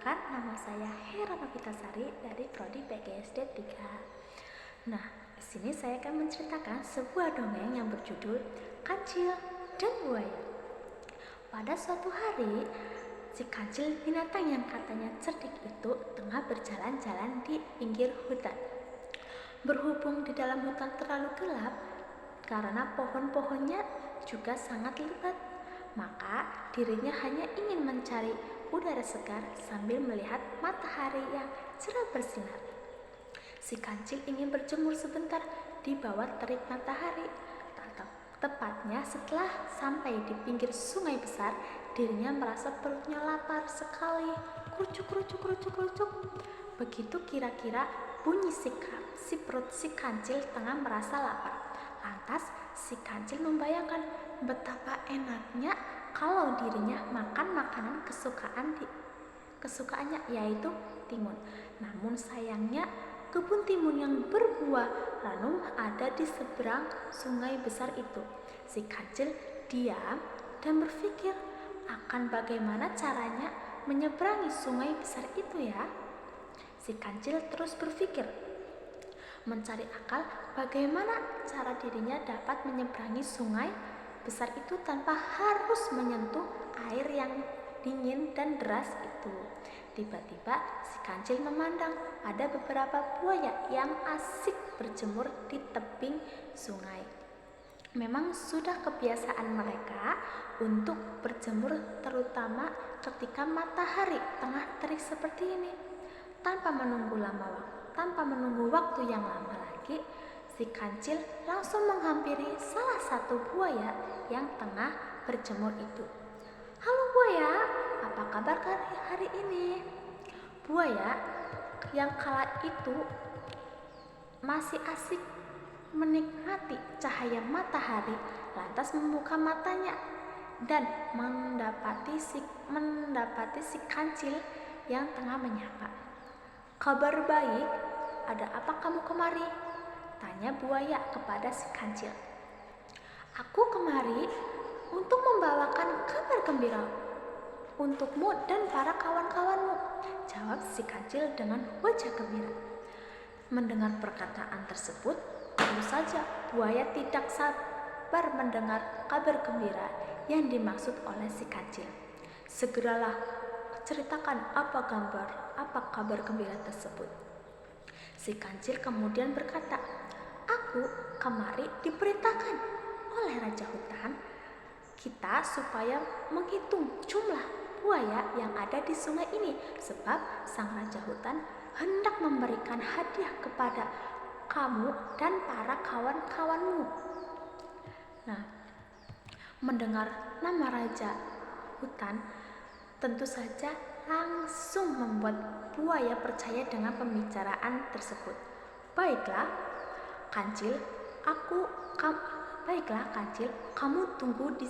Perkenalkan, nama saya Hera Novitasari dari Prodi PGSD 3. Nah, di sini saya akan menceritakan sebuah dongeng yang berjudul Kancil dan Buaya. Pada suatu hari, si kancil, binatang yang katanya cerdik itu, tengah berjalan-jalan di pinggir hutan. Berhubung di dalam hutan terlalu gelap karena pohon-pohonnya juga sangat lebat, maka dirinya hanya ingin mencari udara segar sambil melihat matahari yang cerah bersinar. Si kancil ingin berjemur sebentar di bawah terik matahari. Tepatnya setelah sampai di pinggir sungai besar, dirinya merasa perutnya lapar sekali. Kerucuk, kerucuk, kerucuk, kerucuk. Begitu kira-kira bunyi si perut si kancil tengah merasa lapar. Lantas si kancil membayangkan betapa enaknya kalau dirinya makan makanan kesukaannya, yaitu timun. Namun sayangnya kebun timun yang berbuah ranum ada di seberang sungai besar itu. Si kancil diam dan berpikir akan bagaimana caranya menyeberangi sungai besar itu ya. Si kancil terus berpikir, mencari akal bagaimana cara dirinya dapat menyeberangi sungai besar itu tanpa harus menyentuh air yang dingin dan deras itu. Tiba-tiba si kancil memandang ada beberapa buaya yang asik berjemur di tebing sungai. Memang sudah kebiasaan mereka untuk berjemur terutama ketika matahari tengah terik seperti ini. Tanpa menunggu waktu yang lama lagi, si kancil langsung menghampiri salah satu buaya yang tengah berjemur itu. "Halo buaya, apa kabar hari ini?" Buaya yang kala itu masih asik menikmati cahaya matahari lantas membuka matanya dan mendapati si kancil yang tengah menyapa. "Kabar baik, ada apa kamu kemari?" tanya buaya kepada si kancil. "Aku kemari untuk membawakan kabar gembira untukmu dan para kawan-kawanmu," jawab si kancil dengan wajah gembira. Mendengar perkataan tersebut, tentu saja buaya tidak sabar mendengar kabar gembira yang dimaksud oleh si kancil. "Segeralah ceritakan apa kabar gembira tersebut." Si kancil kemudian berkata, "Aku kemari diperintahkan oleh Raja Hutan kita supaya menghitung jumlah buaya yang ada di sungai ini, sebab sang Raja Hutan hendak memberikan hadiah kepada kamu dan para kawan-kawanmu." Nah, mendengar nama Raja Hutan tentu saja langsung membuat buaya percaya dengan pembicaraan tersebut. Baiklah kancil, kamu tunggu di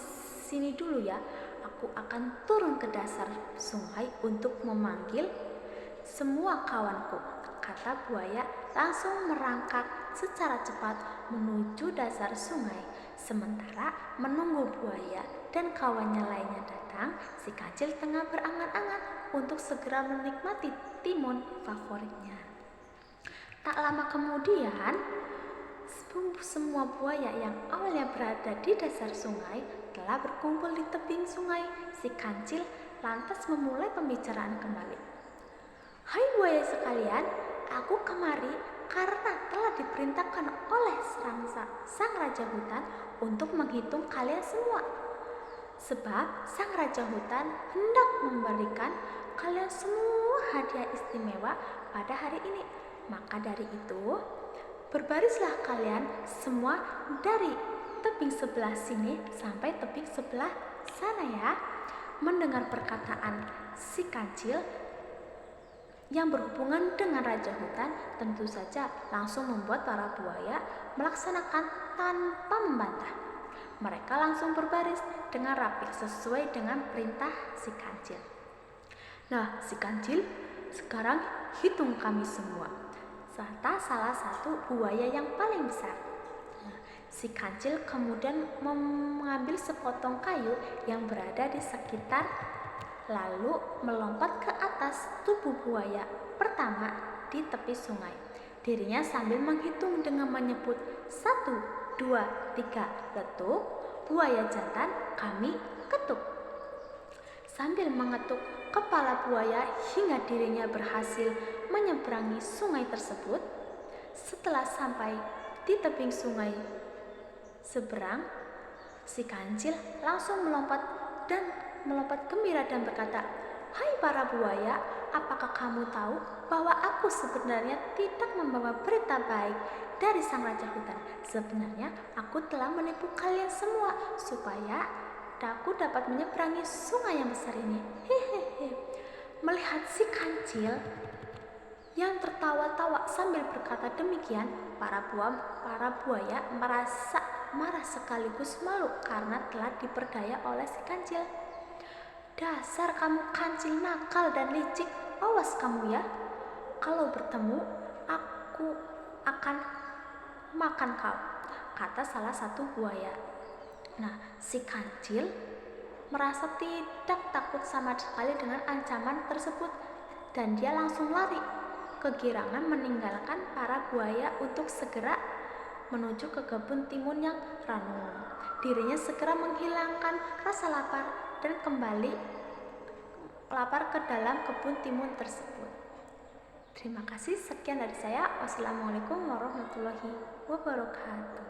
sini dulu ya. Aku akan turun ke dasar sungai untuk memanggil semua kawanku," kata buaya langsung merangkak secara cepat menuju dasar sungai. Sementara menunggu buaya dan kawannya lainnya datang, si kancil tengah berangan-angan untuk segera menikmati timun favoritnya. Tak lama kemudian, semua buaya yang awalnya berada di dasar sungai telah berkumpul di tebing sungai. Si kancil lantas memulai pembicaraan kembali. "Hai buaya sekalian, aku kemari karena telah diperintahkan oleh sang Raja Hutan untuk menghitung kalian semua. Sebab sang Raja Hutan hendak memberikan kalian semua hadiah istimewa pada hari ini. Maka dari itu, berbarislah kalian semua dari tebing sebelah sini sampai tebing sebelah sana ya." Mendengar perkataan si kancil yang berhubungan dengan Raja Hutan, tentu saja langsung membuat para buaya melaksanakan tanpa membantah. Mereka langsung berbaris dengan rapi sesuai dengan perintah si kancil. "Nah, si kancil, sekarang hitung kami semua," kata salah satu buaya yang paling besar. Si kancil kemudian mengambil sepotong kayu yang berada di sekitar lalu melompat ke atas tubuh buaya pertama di tepi sungai. Dirinya sambil menghitung dengan menyebut 1, 2, 3, letuk, buaya jantan kami ketuk. Sambil mengetuk kepala buaya hingga dirinya berhasil menyeberangi sungai tersebut. Setelah sampai di tebing sungai seberang, si kancil langsung melompat gembira dan berkata, "Hai para buaya, apakah kamu tahu bahwa aku sebenarnya tidak membawa berita baik dari sang raja hutan? Sebenarnya aku telah menipu kalian semua supaya aku dapat menyeberangi sungai yang besar ini." Hehehe. Melihat si kancil yang tertawa-tawa sambil berkata demikian, para buaya merasa marah sekaligus malu karena telah diperdaya oleh si kancil. "Dasar kamu kancil nakal dan licik, awas kamu ya. Kalau bertemu, aku akan makan kau," kata salah satu buaya. Nah, si kancil merasa tidak takut sama sekali dengan ancaman tersebut dan dia langsung lari kegirangan meninggalkan para buaya untuk segera menuju ke kebun timun yang ranum. Dirinya segera menghilangkan rasa lapar dan kembali lapar ke dalam kebun timun tersebut. Terima kasih, sekian dari saya. Wassalamualaikum warahmatullahi wabarakatuh.